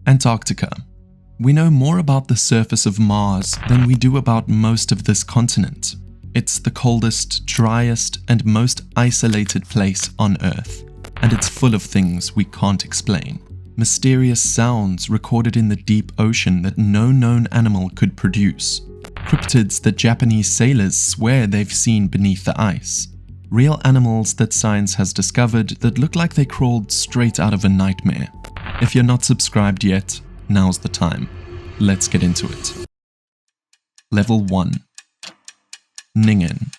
Antarctica. We know more about the surface of Mars than we do about most of this continent. It's the coldest, driest, and most isolated place on Earth, and it's full of things we can't explain. Mysterious sounds recorded in the deep ocean that no known animal could produce. Cryptids that Japanese sailors swear they've seen beneath the ice. Real animals that science has discovered that look like they crawled straight out of a nightmare. If you're not subscribed yet, now's the time. Let's get into it. Level 1. Ningen.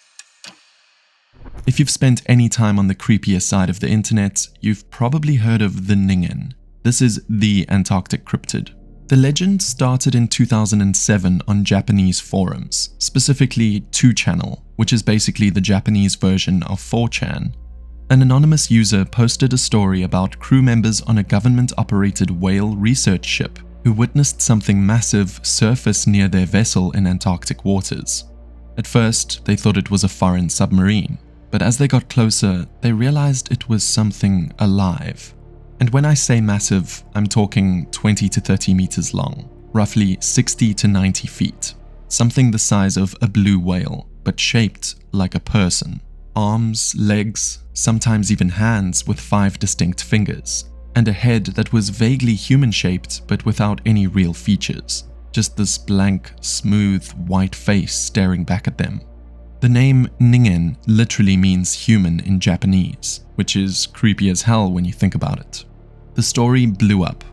If you've spent any time on the creepier side of the internet, you've probably heard of the Ningen. This is the Antarctic cryptid. The legend started in 2007 on Japanese forums, specifically 2channel, which is basically the Japanese version of 4chan. An anonymous user posted a story about crew members on a government-operated whale research ship who witnessed something massive surface near their vessel in Antarctic waters. At first, they thought it was a foreign submarine, but as they got closer, they realized it was something alive. And when I say massive, I'm talking 20 to 30 meters long, roughly 60 to 90 feet. Something the size of a blue whale, but shaped like a person. Arms, legs, sometimes even hands with 5 distinct fingers, and a head that was vaguely human-shaped but without any real features. Just this blank, smooth, white face staring back at them. The name Ningen literally means human in Japanese, which is creepy as hell when you think about it. The story blew up.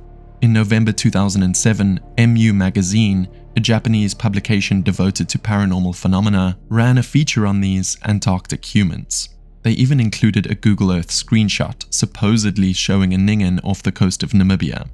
In November 2007, MU Magazine, a Japanese publication devoted to paranormal phenomena, ran a feature on these Antarctic humans. They even included a Google Earth screenshot supposedly showing a Ningen off the coast of Namibia.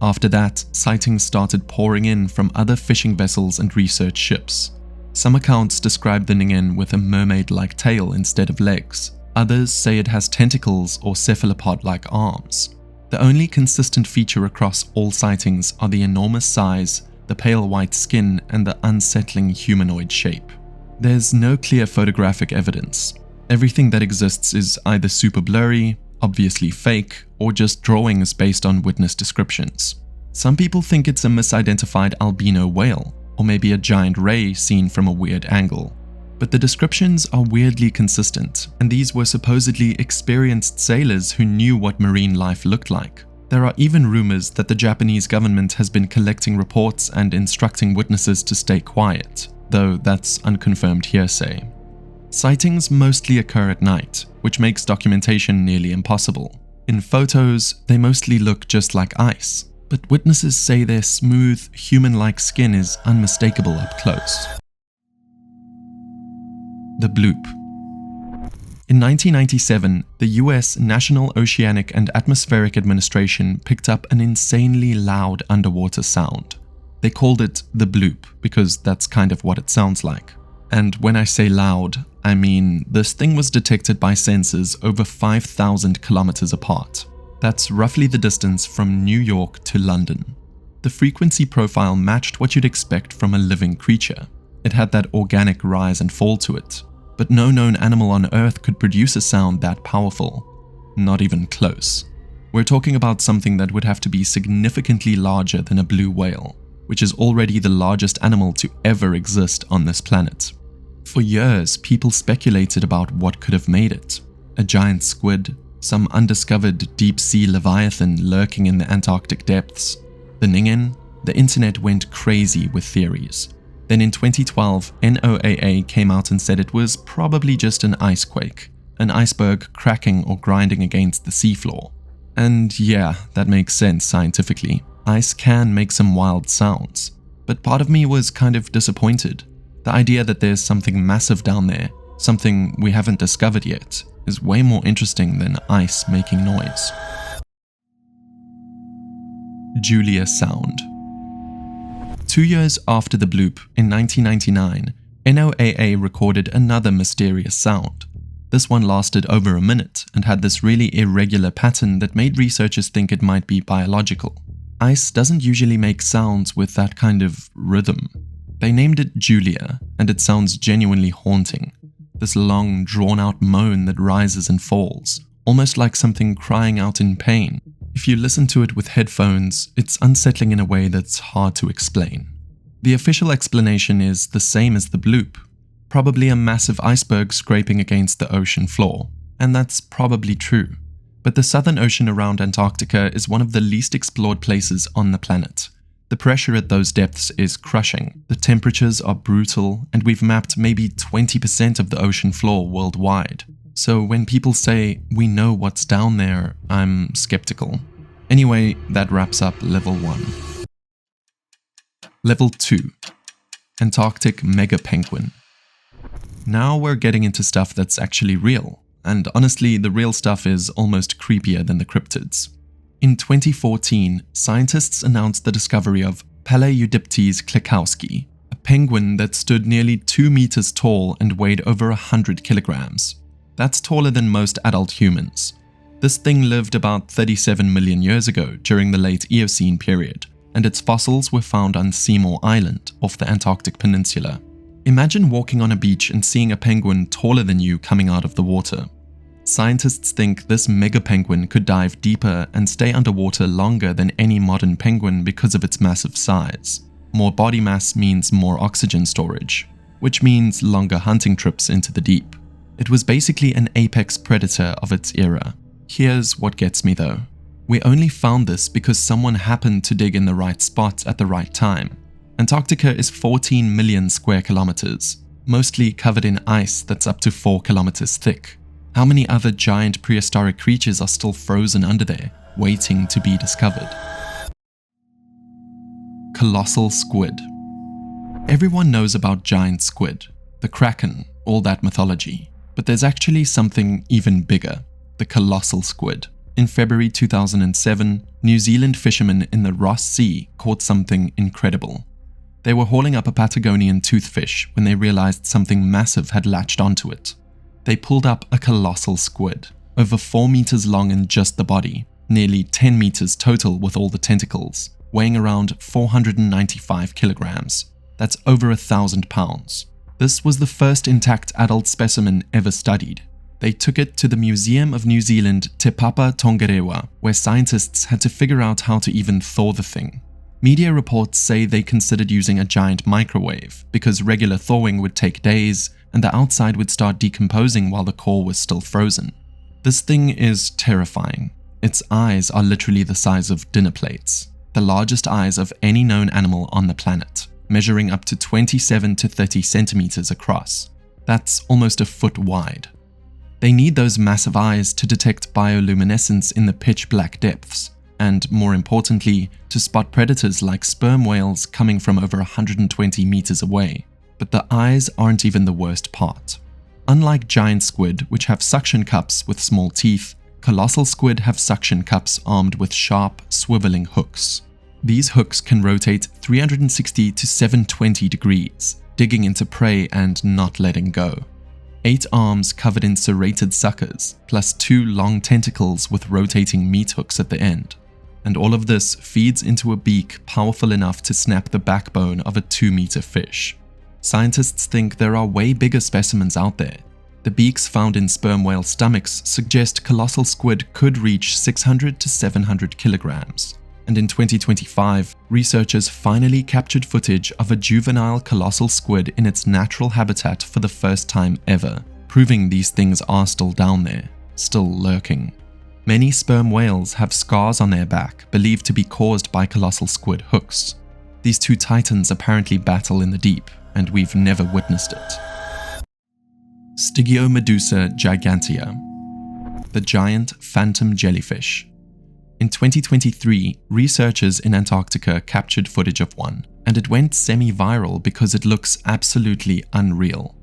After that, sightings started pouring in from other fishing vessels and research ships. Some accounts describe the Ningen with a mermaid-like tail instead of legs. Others say it has tentacles or cephalopod-like arms. The only consistent feature across all sightings are the enormous size, the pale white skin, and the unsettling humanoid shape. There's no clear photographic evidence. Everything that exists is either super blurry, obviously fake, or just drawings based on witness descriptions. Some people think it's a misidentified albino whale, or maybe a giant ray seen from a weird angle. But the descriptions are weirdly consistent, and these were supposedly experienced sailors who knew what marine life looked like. There are even rumors that the Japanese government has been collecting reports and instructing witnesses to stay quiet, though that's unconfirmed hearsay. Sightings mostly occur at night, which makes documentation nearly impossible. In photos, they mostly look just like ice, but witnesses say their smooth, human-like skin is unmistakable up close. The Bloop. In 1997, the US National Oceanic and Atmospheric Administration picked up an insanely loud underwater sound. They called it the Bloop because that's kind of what it sounds like. And when I say loud, I mean this thing was detected by sensors over 5,000 kilometers apart. That's roughly the distance from New York to London. The frequency profile matched what you'd expect from a living creature. It had that organic rise and fall to it, but no known animal on Earth could produce a sound that powerful. Not even close. We're talking about something that would have to be significantly larger than a blue whale, which is already the largest animal to ever exist on this planet. For years, people speculated about what could have made it. A giant squid, some undiscovered deep-sea leviathan lurking in the Antarctic depths. The Ningen. The internet went crazy with theories. Then in 2012, NOAA came out and said it was probably just an ice quake, an iceberg cracking or grinding against the seafloor. And yeah, that makes sense scientifically. Ice can make some wild sounds, but part of me was kind of disappointed. The idea that there's something massive down there, something we haven't discovered yet, is way more interesting than ice making noise. Julia Sound. 2 years after the Bloop, in 1999, NOAA recorded another mysterious sound. This one lasted over a minute and had this really irregular pattern that made researchers think it might be biological. Ice doesn't usually make sounds with that kind of rhythm. They named it Julia, and it sounds genuinely haunting. This long, drawn-out moan that rises and falls, almost like something crying out in pain. If you listen to it with headphones, it's unsettling in a way that's hard to explain. The official explanation is the same as the bloop, probably a massive iceberg scraping against the ocean floor, and that's probably true. But the southern ocean around Antarctica is one of the least explored places on the planet. The pressure at those depths is crushing, the temperatures are brutal, and we've mapped maybe 20% of the ocean floor worldwide. So when people say, we know what's down there, I'm skeptical. Anyway, that wraps up Level 1. Level 2. Antarctic Mega Penguin. Now we're getting into stuff that's actually real. And honestly, the real stuff is almost creepier than the cryptids. In 2014, scientists announced the discovery of Paleodyptes klikowski, a penguin that stood nearly 2 meters tall and weighed over 100 kilograms. That's taller than most adult humans. This thing lived about 37 million years ago during the late Eocene period, and its fossils were found on Seymour Island off the Antarctic Peninsula. Imagine walking on a beach and seeing a penguin taller than you coming out of the water. Scientists think this mega penguin could dive deeper and stay underwater longer than any modern penguin because of its massive size. More body mass means more oxygen storage, which means longer hunting trips into the deep. It was basically an apex predator of its era. Here's what gets me though. We only found this because someone happened to dig in the right spot at the right time. Antarctica is 14 million square kilometers, mostly covered in ice that's up to 4 kilometers thick. How many other giant prehistoric creatures are still frozen under there, waiting to be discovered? Colossal squid. Everyone knows about giant squid, the kraken, all that mythology. But there's actually something even bigger, the colossal squid. In February 2007, New Zealand fishermen in the Ross Sea caught something incredible. They were hauling up a Patagonian toothfish when they realized something massive had latched onto it. They pulled up a colossal squid, over 4 meters long in just the body, nearly 10 meters total with all the tentacles, weighing around 495 kilograms. That's over 1,000 pounds. This was the first intact adult specimen ever studied. They took it to the Museum of New Zealand Te Papa Tongarewa, where scientists had to figure out how to even thaw the thing. Media reports say they considered using a giant microwave because regular thawing would take days and the outside would start decomposing while the core was still frozen. This thing is terrifying. Its eyes are literally the size of dinner plates, the largest eyes of any known animal on the planet, measuring up to 27 to 30 centimeters across. That's almost a foot wide. They need those massive eyes to detect bioluminescence in the pitch black depths, and more importantly, to spot predators like sperm whales coming from over 120 meters away. But the eyes aren't even the worst part. Unlike giant squid, which have suction cups with small teeth, colossal squid have suction cups armed with sharp, swiveling hooks. These hooks can rotate 360 to 720 degrees, digging into prey and not letting go. 8 arms covered in serrated suckers, plus 2 long tentacles with rotating meat hooks at the end. And all of this feeds into a beak powerful enough to snap the backbone of a 2-meter fish. Scientists think there are way bigger specimens out there. The beaks found in sperm whale stomachs suggest colossal squid could reach 600 to 700 kilograms. And in 2025, researchers finally captured footage of a juvenile colossal squid in its natural habitat for the first time ever, proving these things are still down there, still lurking. Many sperm whales have scars on their back believed to be caused by colossal squid hooks. These two titans apparently battle in the deep, and we've never witnessed it. Stygiomedusa gigantea, the giant phantom jellyfish. In 2023, researchers in Antarctica captured footage of one, and it went semi-viral because it looks absolutely unreal.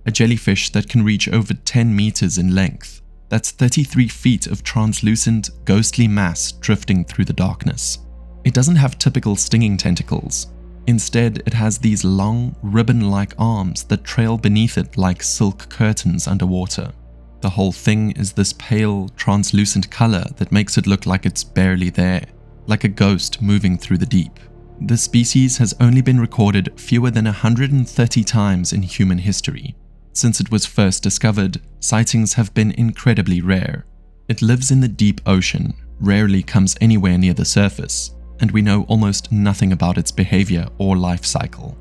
A jellyfish that can reach over 10 meters in length. That's 33 feet of translucent, ghostly mass drifting through the darkness. It doesn't have typical stinging tentacles. Instead, it has these long, ribbon-like arms that trail beneath it like silk curtains underwater. The whole thing is this pale, translucent color that makes it look like it's barely there. like a ghost moving through the deep. The species has only been recorded fewer than 130 times in human history. Since it was first discovered, sightings have been incredibly rare. It lives in the deep ocean, rarely comes anywhere near the surface, and we know almost nothing about its behavior or life cycle.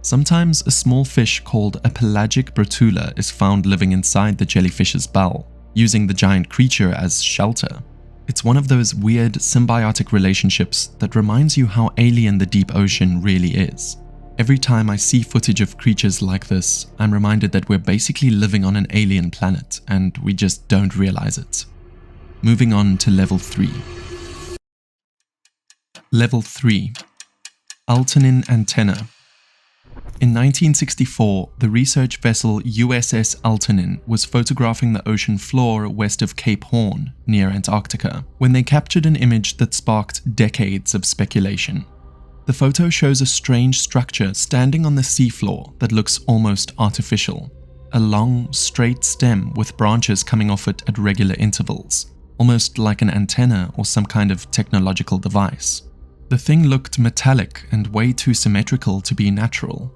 Sometimes a small fish called a pelagic brotula is found living inside the jellyfish's bell, using the giant creature as shelter. It's one of those weird symbiotic relationships that reminds you how alien the deep ocean really is. Every time I see footage of creatures like this, I'm reminded that we're basically living on an alien planet and we just don't realize it. Moving on to level 3. Level 3. Eltanin antenna. In 1964, the research vessel USS Eltanin was photographing the ocean floor west of Cape Horn, near Antarctica, when they captured an image that sparked decades of speculation. The photo shows a strange structure standing on the seafloor that looks almost artificial. A long, straight stem with branches coming off it at regular intervals, almost like an antenna or some kind of technological device. The thing looked metallic and way too symmetrical to be natural.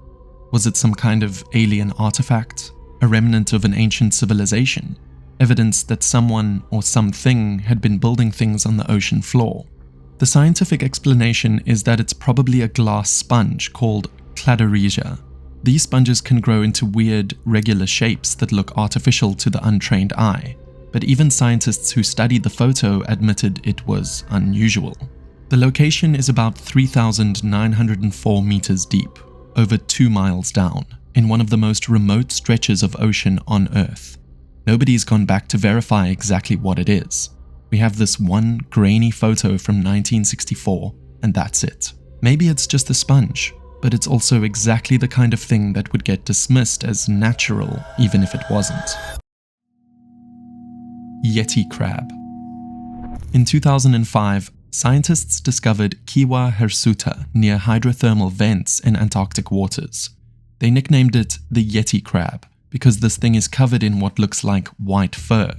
Was it some kind of alien artifact? A remnant of an ancient civilization? Evidence that someone or something had been building things on the ocean floor? The scientific explanation is that it's probably a glass sponge called cladoresia. These sponges can grow into weird, regular shapes that look artificial to the untrained eye, but even scientists who studied the photo admitted it was unusual. The location is about 3,904 meters deep, over 2 miles down, in one of the most remote stretches of ocean on Earth. Nobody's gone back to verify exactly what it is. We have this one grainy photo from 1964, and that's it. Maybe it's just a sponge, but it's also exactly the kind of thing that would get dismissed as natural, even if it wasn't. Yeti crab. In 2005, scientists discovered Kiwa hirsuta near hydrothermal vents in Antarctic waters. They nicknamed it the Yeti crab because this thing is covered in what looks like white fur.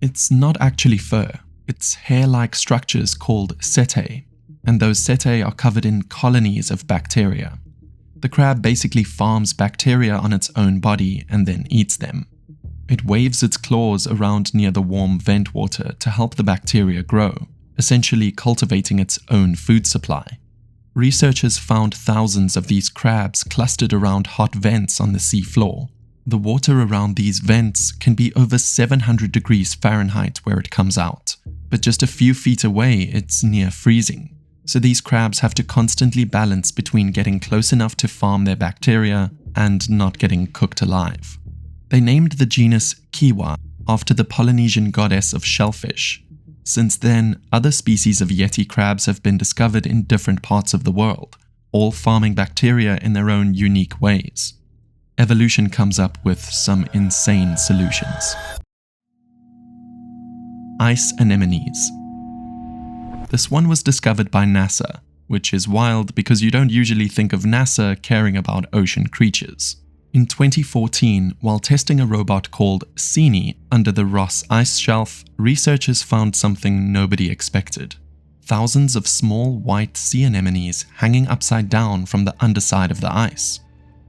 It's not actually fur, it's hair-like structures called setae, and those setae are covered in colonies of bacteria. The crab basically farms bacteria on its own body and then eats them. It waves its claws around near the warm vent water to help the bacteria grow, essentially cultivating its own food supply. Researchers found thousands of these crabs clustered around hot vents on the sea floor. The water around these vents can be over 700 degrees Fahrenheit where it comes out, but just a few feet away it's near freezing. So these crabs have to constantly balance between getting close enough to farm their bacteria and not getting cooked alive. They named the genus Kiwa after the Polynesian goddess of shellfish. Since then, other species of Yeti crabs have been discovered in different parts of the world, all farming bacteria in their own unique ways. Evolution comes up with some insane solutions. Ice anemones. This one was discovered by NASA, which is wild because you don't usually think of NASA caring about ocean creatures. In 2014, while testing a robot called Sini under the Ross Ice Shelf, researchers found something nobody expected. Thousands of small white sea anemones hanging upside down from the underside of the ice,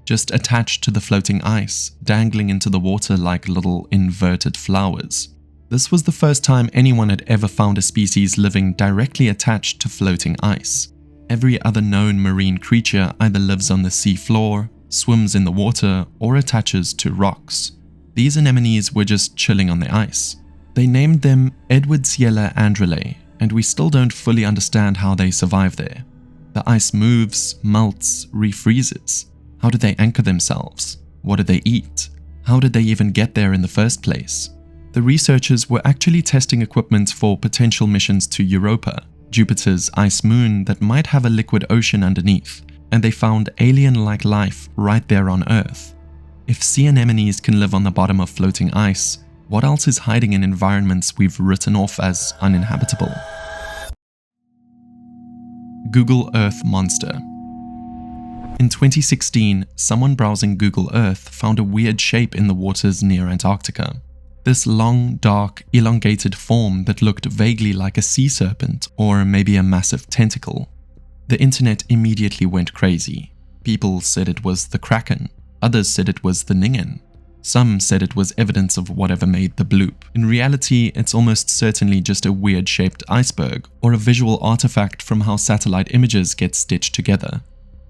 just attached to the floating ice, dangling into the water like little inverted flowers. This was the first time anyone had ever found a species living directly attached to floating ice. Every other known marine creature either lives on the sea floor, swims in the water, or attaches to rocks. These anemones were just chilling on the ice. They named them Edwardsiella andrale, and we still don't fully understand how they survive there. The ice moves, melts, refreezes. How do they anchor themselves? What do they eat? How did they even get there in the first place? The researchers were actually testing equipment for potential missions to Europa, Jupiter's ice moon that might have a liquid ocean underneath, and they found alien-like life right there on Earth. If sea anemones can live on the bottom of floating ice, what else is hiding in environments we've written off as uninhabitable? Google Earth monster. In 2016, someone browsing Google Earth found a weird shape in the waters near Antarctica. This long, dark, elongated form that looked vaguely like a sea serpent or maybe a massive tentacle. The internet immediately went crazy. People said it was the Kraken, others said it was the Ningen. Some said it was evidence of whatever made the Bloop. In reality, it's almost certainly just a weird-shaped iceberg or a visual artifact from how satellite images get stitched together.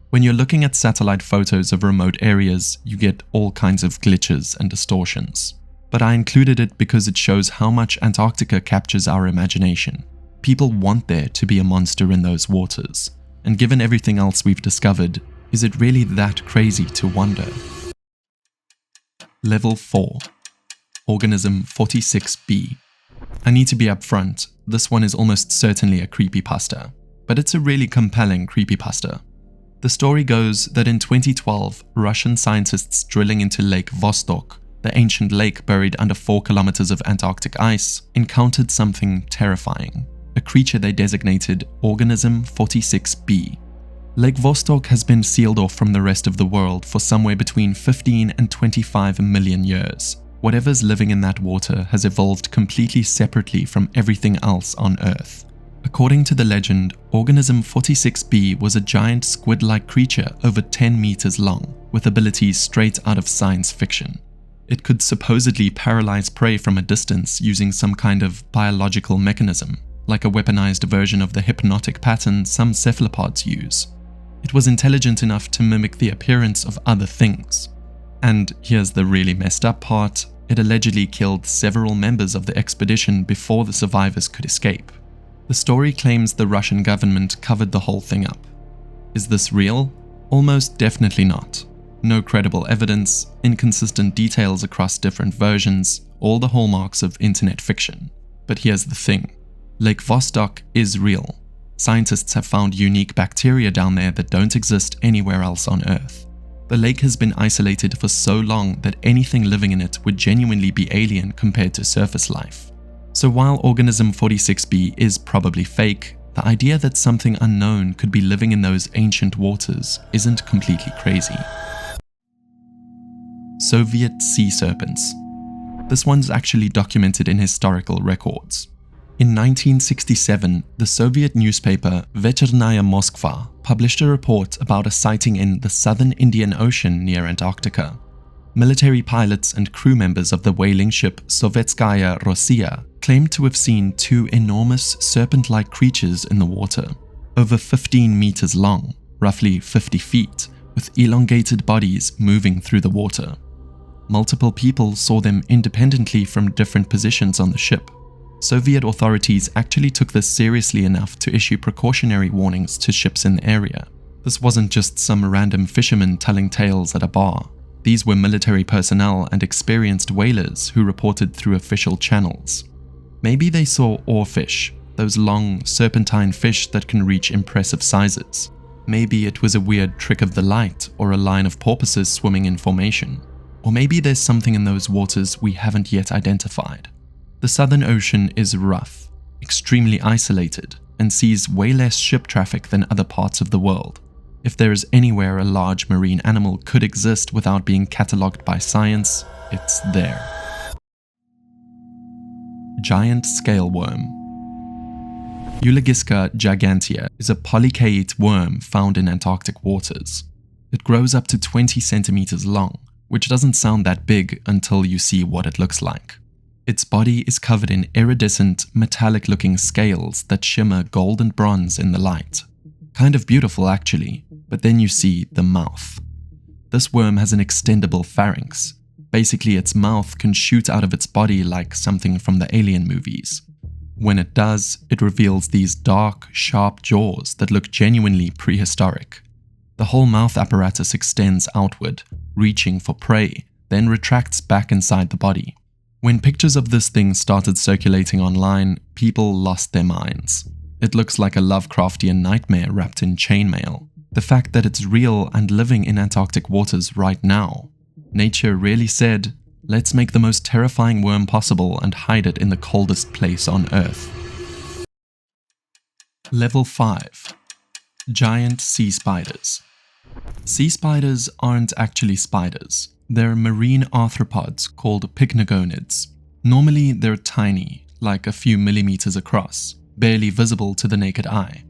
When you're looking at satellite photos of remote areas, you get all kinds of glitches and distortions. But I included it because it shows how much Antarctica captures our imagination. People want there to be a monster in those waters, and given everything else we've discovered, is it really that crazy to wonder? Level 4. Organism 46b. I need to be upfront, this one is almost certainly a creepypasta, but it's a really compelling creepypasta. The story goes that in 2012, Russian scientists drilling into Lake Vostok, the ancient lake buried under 4 kilometers of Antarctic ice, encountered something terrifying, a creature they designated Organism 46b. Lake Vostok has been sealed off from the rest of the world for somewhere between 15 and 25 million years. Whatever's living in that water has evolved completely separately from everything else on Earth. According to the legend, Organism 46b was a giant squid-like creature over 10 meters long, with abilities straight out of science fiction. It could supposedly paralyze prey from a distance using some kind of biological mechanism, like a weaponized version of the hypnotic pattern some cephalopods use. It was intelligent enough to mimic the appearance of other things. And here's the really messed up part, it allegedly killed several members of the expedition before the survivors could escape. The story claims the Russian government covered the whole thing up. Is this real? Almost definitely not. No credible evidence, inconsistent details across different versions, all the hallmarks of internet fiction. But here's the thing. Lake Vostok is real. Scientists have found unique bacteria down there that don't exist anywhere else on Earth. The lake has been isolated for so long that anything living in it would genuinely be alien compared to surface life. So while Organism 46b is probably fake, the idea that something unknown could be living in those ancient waters isn't completely crazy. Soviet sea serpents. This one's actually documented in historical records. In 1967, the Soviet newspaper Vechernaya Moskva published a report about a sighting in the southern Indian Ocean near Antarctica. Military pilots and crew members of the whaling ship Sovetskaya Rossiya claimed to have seen 2 enormous serpent-like creatures in the water, over 15 meters long, roughly 50 feet, with elongated bodies moving through the water. Multiple people saw them independently from different positions on the ship. Soviet authorities actually took this seriously enough to issue precautionary warnings to ships in the area. This wasn't just some random fisherman telling tales at a bar. These were military personnel and experienced whalers who reported through official channels. Maybe they saw oarfish, those long, serpentine fish that can reach impressive sizes. Maybe it was a weird trick of the light or a line of porpoises swimming in formation. Or maybe there's something in those waters we haven't yet identified. The Southern Ocean is rough, extremely isolated, and sees way less ship traffic than other parts of the world. If there is anywhere a large marine animal could exist without being catalogued by science, it's there. Giant scale worm. Eulogisca gigantea is a polychaete worm found in Antarctic waters. It grows up to 20 centimeters long, which doesn't sound that big until you see what it looks like. Its body is covered in iridescent, metallic-looking scales that shimmer gold and bronze in the light. Kind of beautiful actually, but then you see the mouth. This worm has an extendable pharynx. Basically, its mouth can shoot out of its body like something from the Alien movies. When it does, it reveals these dark, sharp jaws that look genuinely prehistoric. The whole mouth apparatus extends outward, reaching for prey, then retracts back inside the body. When pictures of this thing started circulating online, people lost their minds. It looks like a Lovecraftian nightmare wrapped in chainmail. The fact that it's real and living in Antarctic waters right now. Nature really said, let's make the most terrifying worm possible and hide it in the coldest place on Earth. Level 5. Giant sea spiders. Sea spiders aren't actually spiders. They're marine arthropods called pycnogonids. Normally, they're tiny, like a few millimeters across, barely visible to the naked eye.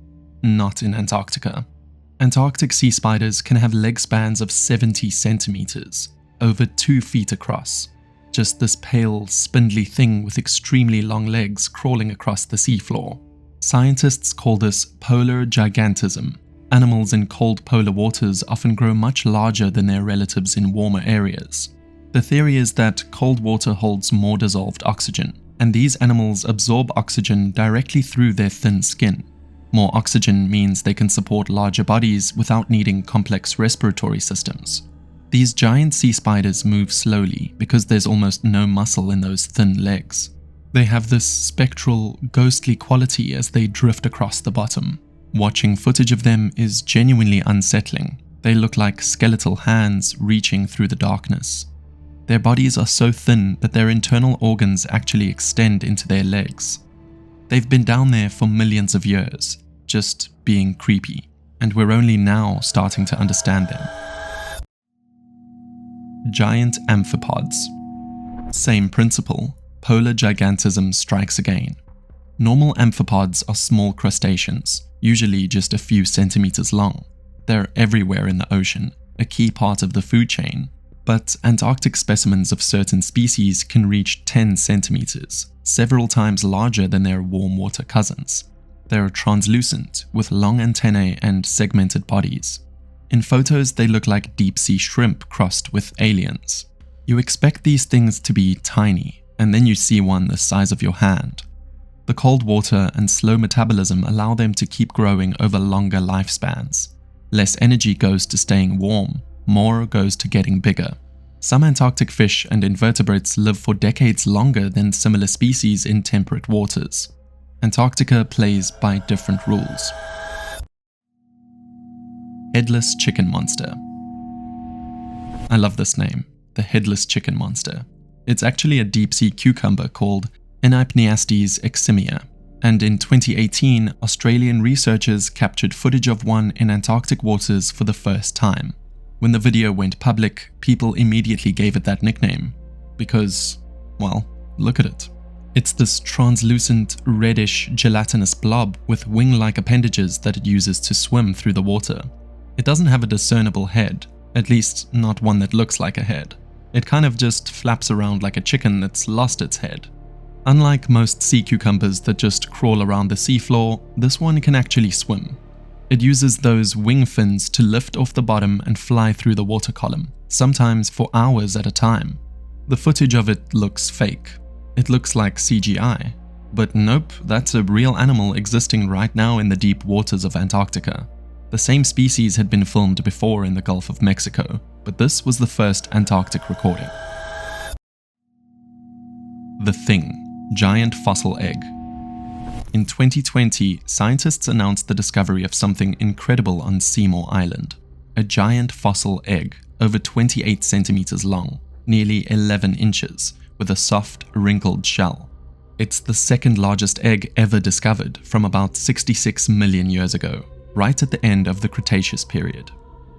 Not in Antarctica. Antarctic sea spiders can have leg spans of 70 centimeters, over 2 feet across. Just this pale, spindly thing with extremely long legs crawling across the seafloor. Scientists call this polar gigantism. Animals in cold polar waters often grow much larger than their relatives in warmer areas. The theory is that cold water holds more dissolved oxygen, and these animals absorb oxygen directly through their thin skin. More oxygen means they can support larger bodies without needing complex respiratory systems. These giant sea spiders move slowly because there's almost no muscle in those thin legs. They have this spectral, ghostly quality as they drift across the bottom. Watching footage of them is genuinely unsettling. They look like skeletal hands reaching through the darkness. Their bodies are so thin that their internal organs actually extend into their legs. They've been down there for millions of years, just being creepy, and we're only now starting to understand them. Giant amphipods. Same principle, polar gigantism strikes again. Normal amphipods are small crustaceans, usually just a few centimeters long. They're everywhere in the ocean, a key part of the food chain. But Antarctic specimens of certain species can reach 10 centimeters, several times larger than their warm water cousins. They're translucent, with long antennae and segmented bodies. In photos, they look like deep-sea shrimp crossed with aliens. You expect these things to be tiny, and then you see one the size of your hand. The cold water and slow metabolism allow them to keep growing over longer lifespans. Less energy goes to staying warm, more goes to getting bigger. Some Antarctic fish and invertebrates live for decades longer than similar species in temperate waters. Antarctica plays by different rules. Headless chicken monster. I love this name, the headless chicken monster. It's actually a deep-sea cucumber called Enypniastes eximia, and in 2018, Australian researchers captured footage of one in Antarctic waters for the first time. When the video went public, people immediately gave it that nickname, because, well, look at it. It's this translucent, reddish, gelatinous blob with wing-like appendages that it uses to swim through the water. It doesn't have a discernible head, at least not one that looks like a head. It kind of just flaps around like a chicken that's lost its head. Unlike most sea cucumbers that just crawl around the seafloor, this one can actually swim. It uses those wing fins to lift off the bottom and fly through the water column, sometimes for hours at a time. The footage of it looks fake. It looks like CGI. But nope, that's a real animal existing right now in the deep waters of Antarctica. The same species had been filmed before in the Gulf of Mexico, but this was the first Antarctic recording. The Thing, giant fossil egg. In 2020, scientists announced the discovery of something incredible on Seymour Island. A giant fossil egg, over 28 centimeters long, nearly 11 inches, with a soft, wrinkled shell. It's the second largest egg ever discovered from about 66 million years ago, right at the end of the Cretaceous period.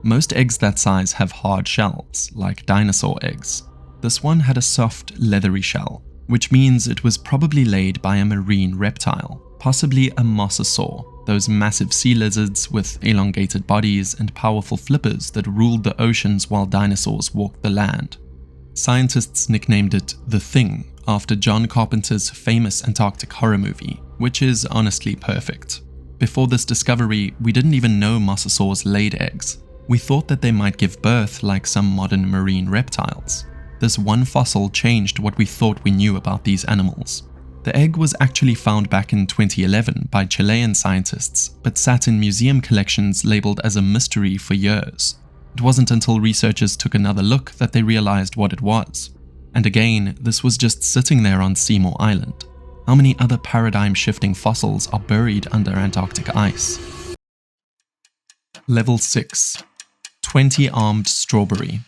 Most eggs that size have hard shells, like dinosaur eggs. This one had a soft, leathery shell, which means it was probably laid by a marine reptile, possibly a mosasaur, those massive sea lizards with elongated bodies and powerful flippers that ruled the oceans while dinosaurs walked the land. Scientists nicknamed it The Thing after John Carpenter's famous Antarctic horror movie, which is honestly perfect. Before this discovery, we didn't even know mosasaurs laid eggs. We thought that they might give birth like some modern marine reptiles. This one fossil changed what we thought we knew about these animals. The egg was actually found back in 2011 by Chilean scientists, but sat in museum collections labeled as a mystery for years. It wasn't until researchers took another look that they realized what it was. And again, this was just sitting there on Seymour Island. How many other paradigm-shifting fossils are buried under Antarctic ice? Level 6. 20-armed strawberry.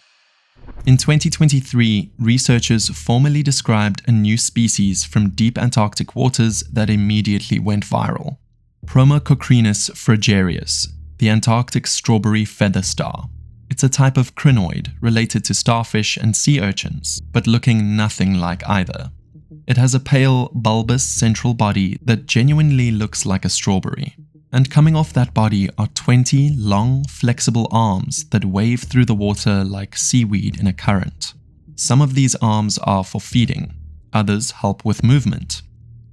In 2023, researchers formally described a new species from deep Antarctic waters that immediately went viral. Promococrinus frigarius, the Antarctic strawberry feather star. It's a type of crinoid related to starfish and sea urchins, but looking nothing like either. It has a pale, bulbous central body that genuinely looks like a strawberry. And coming off that body are 20 long, flexible arms that wave through the water like seaweed in a current. Some of these arms are for feeding, others help with movement.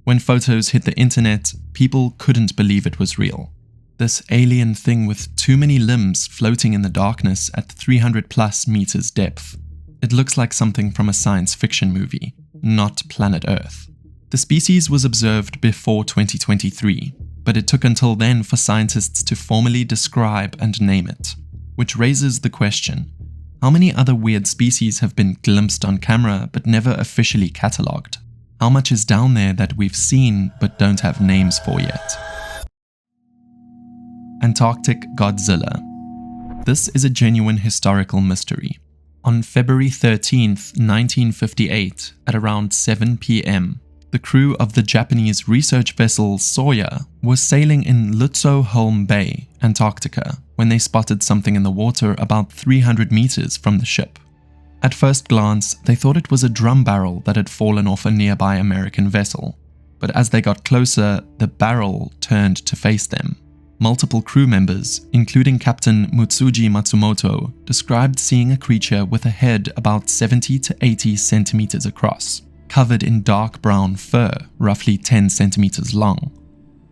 When photos hit the internet, people couldn't believe it was real. This alien thing with too many limbs floating in the darkness at 300+ meters depth. It looks like something from a science fiction movie, not planet Earth. The species was observed before 2023, but it took until then for scientists to formally describe and name it. Which raises the question, how many other weird species have been glimpsed on camera but never officially catalogued? How much is down there that we've seen but don't have names for yet? Antarctic Godzilla. This is a genuine historical mystery. On February 13th, 1958, at around 7 p.m., the crew of the Japanese research vessel Sawyer was sailing in Lutzow-Holm Bay, Antarctica, when they spotted something in the water about 300 meters from the ship. At first glance, they thought it was a drum barrel that had fallen off a nearby American vessel, but as they got closer, the barrel turned to face them. Multiple crew members, including Captain Mutsuji Matsumoto, described seeing a creature with a head about 70 to 80 centimeters across, covered in dark brown fur, roughly 10 centimeters long.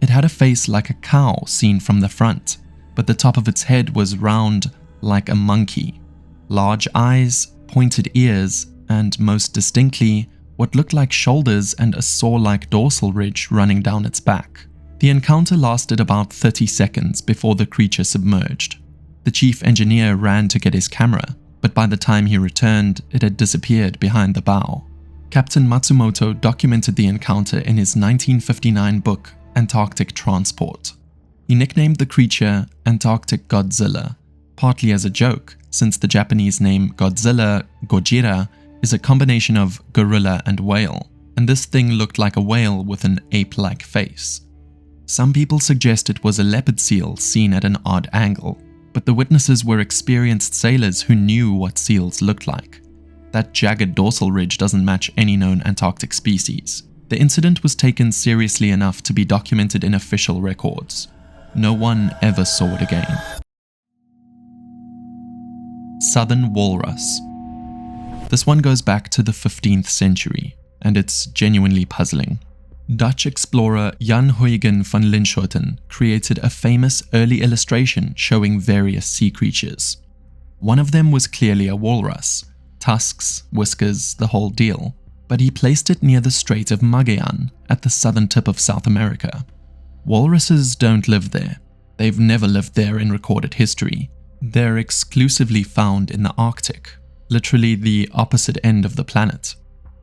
It had a face like a cow seen from the front, but the top of its head was round like a monkey. Large eyes, pointed ears, and most distinctly, what looked like shoulders and a saw-like dorsal ridge running down its back. The encounter lasted about 30 seconds before the creature submerged. The chief engineer ran to get his camera, but by the time he returned, it had disappeared behind the bow. Captain Matsumoto documented the encounter in his 1959 book, Antarctic Transport. He nicknamed the creature Antarctic Godzilla, partly as a joke, since the Japanese name Godzilla, Gojira, is a combination of gorilla and whale, and this thing looked like a whale with an ape-like face. Some people suggest it was a leopard seal seen at an odd angle, but the witnesses were experienced sailors who knew what seals looked like. That jagged dorsal ridge doesn't match any known Antarctic species. The incident was taken seriously enough to be documented in official records. No one ever saw it again. Southern walrus. This one goes back to the 15th century, and it's genuinely puzzling. Dutch explorer Jan Huygen van Linschoten created a famous early illustration showing various sea creatures. One of them was clearly a walrus, tusks, whiskers, the whole deal, but he placed it near the Strait of Magellan at the southern tip of South America. Walruses don't live there. They've never lived there in recorded history. They're exclusively found in the Arctic, literally the opposite end of the planet.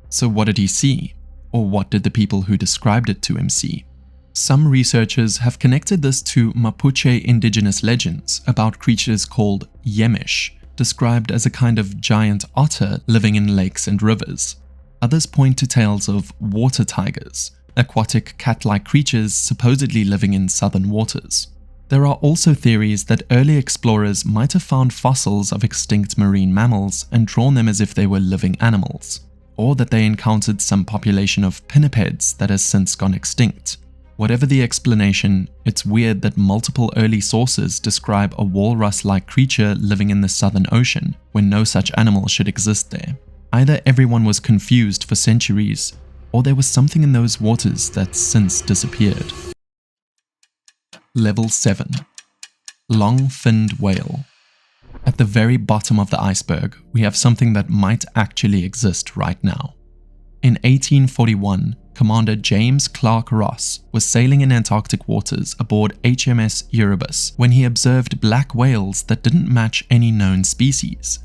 So what did he see? Or what did the people who described it to him see? Some researchers have connected this to Mapuche indigenous legends about creatures called Yemish, described as a kind of giant otter living in lakes and rivers. Others point to tales of water tigers, aquatic cat-like creatures supposedly living in southern waters. There are also theories that early explorers might have found fossils of extinct marine mammals and drawn them as if they were living animals, or that they encountered some population of pinnipeds that has since gone extinct. Whatever the explanation, it's weird that multiple early sources describe a walrus-like creature living in the Southern Ocean when no such animal should exist there. Either everyone was confused for centuries, or there was something in those waters that's since disappeared. Level 7. Long-finned whale. At the very bottom of the iceberg, we have something that might actually exist right now. In 1841, Commander James Clark Ross was sailing in Antarctic waters aboard HMS Erebus when he observed black whales that didn't match any known species.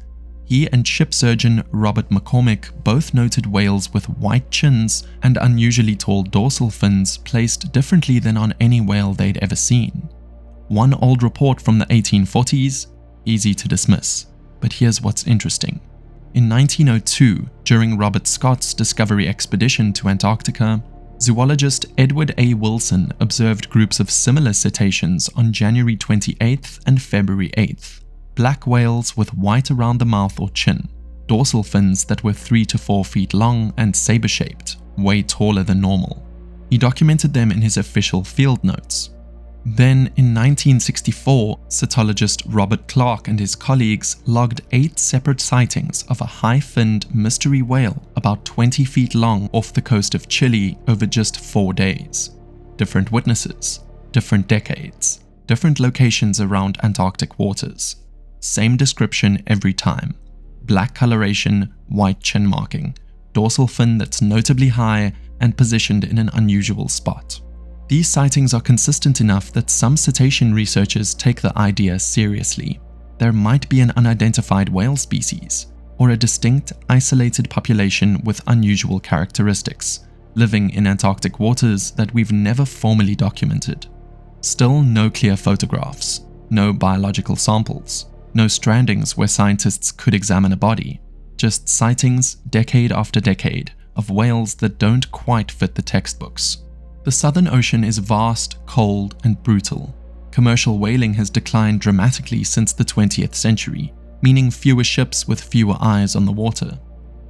He and ship surgeon Robert McCormick both noted whales with white chins and unusually tall dorsal fins placed differently than on any whale they'd ever seen. One old report from the 1840s, easy to dismiss, but here's what's interesting. In 1902, during Robert Scott's discovery expedition to Antarctica, zoologist Edward A. Wilson observed groups of similar cetaceans on January 28th and February 8th. Black whales with white around the mouth or chin, dorsal fins that were 3 to 4 feet long and saber-shaped, way taller than normal. He documented them in his official field notes. Then, in 1964, cetologist Robert Clark and his colleagues logged 8 separate sightings of a high-finned mystery whale about 20 feet long off the coast of Chile over just 4 days. Different witnesses, different decades, different locations around Antarctic waters. Same description every time. Black coloration, white chin marking, dorsal fin that's notably high and positioned in an unusual spot. These sightings are consistent enough that some cetacean researchers take the idea seriously. There might be an unidentified whale species, or a distinct, isolated population with unusual characteristics, living in Antarctic waters that we've never formally documented. Still no clear photographs, no biological samples, no strandings where scientists could examine a body, just sightings decade after decade of whales that don't quite fit the textbooks. The Southern Ocean is vast, cold, and brutal. Commercial whaling has declined dramatically since the 20th century, meaning fewer ships with fewer eyes on the water.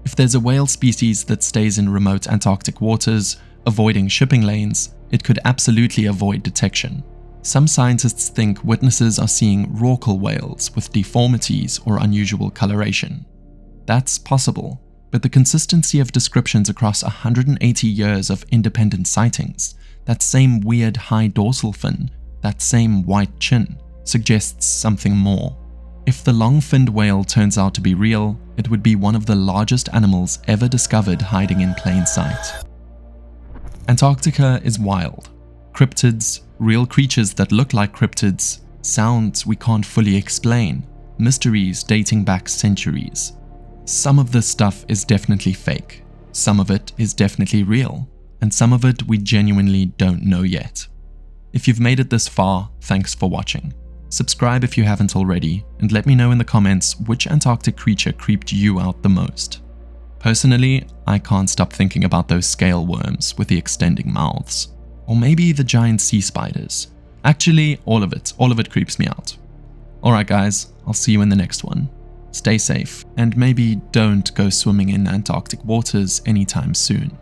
If there's a whale species that stays in remote Antarctic waters, avoiding shipping lanes, it could absolutely avoid detection. Some scientists think witnesses are seeing rorqual whales with deformities or unusual coloration. That's possible, but the consistency of descriptions across 180 years of independent sightings, that same weird high dorsal fin, that same white chin, suggests something more. If the long-finned whale turns out to be real, it would be one of the largest animals ever discovered hiding in plain sight. Antarctica is wild. Cryptids, real creatures that look like cryptids, sounds we can't fully explain, mysteries dating back centuries. Some of this stuff is definitely fake, some of it is definitely real, and some of it we genuinely don't know yet. If you've made it this far, thanks for watching. Subscribe if you haven't already, and let me know in the comments which Antarctic creature creeped you out the most. Personally, I can't stop thinking about those scale worms with the extending mouths. Or maybe the giant sea spiders. Actually, all of it creeps me out. Alright guys, I'll see you in the next one. Stay safe, and maybe don't go swimming in Antarctic waters anytime soon.